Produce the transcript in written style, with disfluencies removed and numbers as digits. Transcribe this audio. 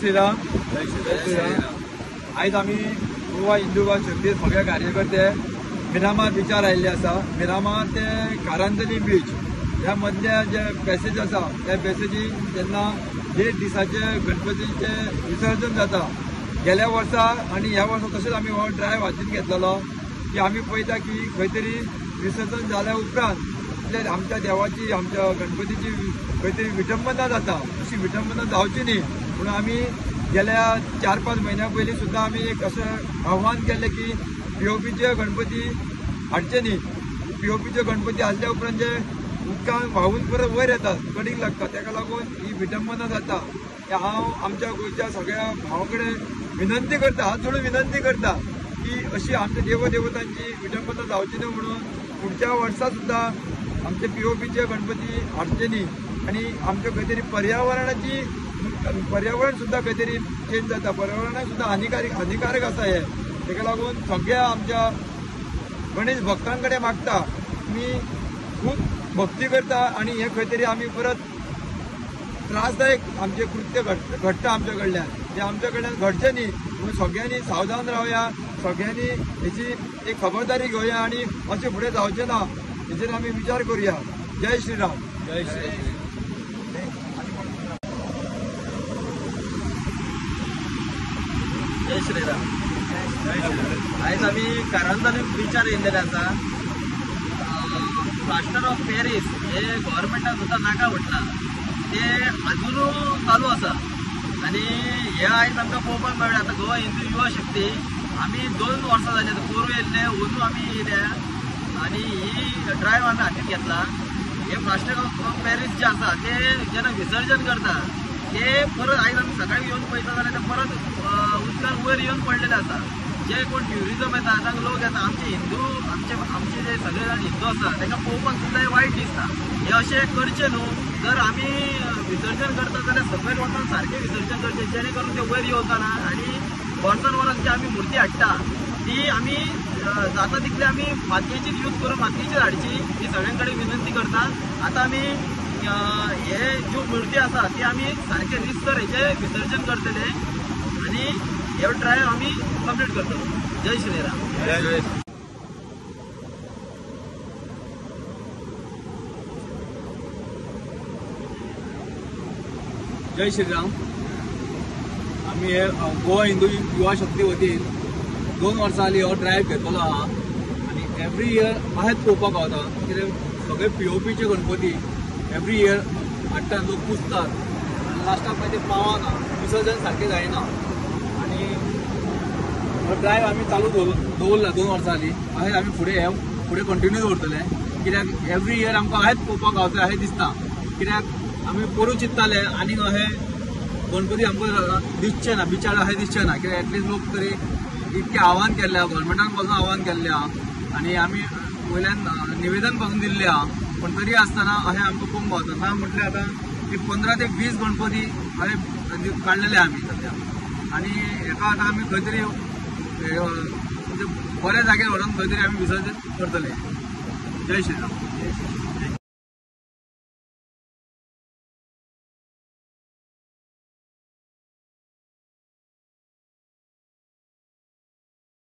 श्रीराम. जय श्रीराम. आज आम्ही गोवा हिंदू युवा शक्ती सगळे कार्यकर्ते मिरामार बीचार आयिल्ले आसा. मिरामार ते कारंजली बीच ह्या मधल्या जे पॅसेज आसा त्या पॅसेजी जेन्ना 1.5 दिसाचे गणपतीचे विसर्जन जाता गेल्या वर्सा आणि ह्या वर्सा तशेंच आमी हो ड्रायव्ह हातीन घेतलेलो की आमी पळयता की खंय तरी विसर्जन जाल्या उपरांत आमच्या देवाची आमच्या गणपतीची खंय तरी विटंबना जाता. अशी विटंबना जावची न्ही म्हणून आमी गेल्या 4-5 महिन्या पयलीं सुद्दां आमी एक अशें आव्हान केलें की पीओपीचे गणपती हाडचे न्ही. पीओपीचे गणपती हाडल्या उपरांत जे उदकान व्हांवून परत वयर येतात कडीक लागता ताका लागून ही विटंबना जाता. हांव आमच्या गोंयच्या सगळ्या भावां कडेन विनंती करता, हात जोडून विनंती करता की अशी आमच्या देवदेवतांची विटंबना जावची न्ही म्हणून पुढच्या वर्सा सुद्दां आमचे पीओपीचे गणपती हाडचे न्ही. आणि आमच्या खंय तरी पर्यावरण सुद्धा खंय तरी चेंज जाता, पर्यावरणाक सुद्धा हानिकारक आसा हे. ताका लागून सगळ्या आमच्या गणेश भक्तां कडेन मागता मी खूब भक्ती करता आणि हे खंय तरी आमी परत त्रासदायक आमचे कृत्य घडटा आमच्या कडल्यान ते आमच्या कडल्यान घडचे न्ही म्हणून सगळ्यांनी सावधान रावया, सगळ्यांनी हेची एक खबरदारी घेवया आणि अशें फुडें जावचें ना हेचेर आमी विचार करूया. जय श्रीराम. जय श्रीराम. जय श्रीराम. आज आम्ही कारंजली बीचार येयल्लेले आसा. प्लास्टर ऑफ पॅरिस हे गव्हर्मेंटान सुद्दां नाका म्हटला ते अजून चालू आसा आणि हे आयज आमकां पळोवपाक मेळ्ळें. आतां गोवा हिंदू युवा शक्ती आमी 2 वर्सां जाली आतां पोरू येयल्ले अंदू आमी येयल्या आणि ही ड्रायव्ह आमी हातीन घेतला. हे प्लास्टर ऑफ पॅरिस जे आसा ते जेन्ना विसर्जन करता ते परत आयज आमी सकाळी येवन पळयता जाल्यार ते परत उदकान वयर येवन पडलेले आसा. जे कोण ट्युरिजम येता तांकां लोक येता आमचे हिंदू आमचे जे सगळे जाण हिंदू आसा तांकां पळोवपाक सुद्दां वायट दिसता. हे अशें करचें न्हू. जर आमी विसर्जन करता जाल्यार सकयल वचून सारकें विसर्जन करचें जेणे करून ते वयर येवचा ना आणि वर्सान वरान जी आमी मूर्ती हाडटा ती आमी जाता तितले आमी मातयेचीच यूज करून मातयेचीच हाडची ही सगळ्यां कडेन विनंती करता. आतां आमी हे ज्यो मूर्ती आसा ती आमी सारखे रितसर हेचे विसर्जन करतले आणि हे ड्रायव्ह आमी कंप्लीट करतलो. जय श्रीराम. जय श्रीराम. आम्ही हे गोवा हिंदू युवा शक्ती वतीन 2 वर्सां जाली हो ड्रायव्ह घेतलो आहा आणि एवरी इयर अहेंच पळोवपाक गावता कित्याक सगळे पीओपीचे गणपती एवरी इयर हाडटा लोक पुजतात आनी लास्टाक मागीर ते पावना, विसर्जन सारकें जायना आणि हो ड्रायव्ह आमी चालू दवरला 2 वर्सां जाली. अहेंच आमी फुडें कंटिन्यू दवरतले कित्याक एवरी इयर आमकां अहेंच पळोवपाक गावता अहें दिसता. कित्याक आमी पोरू चिंत्ताले आनीक अहें गणपती आमकां दिसचे ना बिचार अहें दिसचे ना कित्याक एटलीस्ट लोक तरी इतकें आव्हान केल्लें आहा, गव्हर्मेंटान पासून आव्हान केल्लें आहा आणि आमी वयल्यान निवेदन पासून दिल्लें आहा पण तरी आसतना अहें आमकां पळोवंक गावता ना. म्हटल्यार आतां एक 15 ते 20 गणपती अहें काडलेले आमी सद्या आणि हेका आतां आमी खंय तरी बऱ्या जाग्यार व्हरून खंय तरी आमी विसर्जन करतले. जय श्रीराम.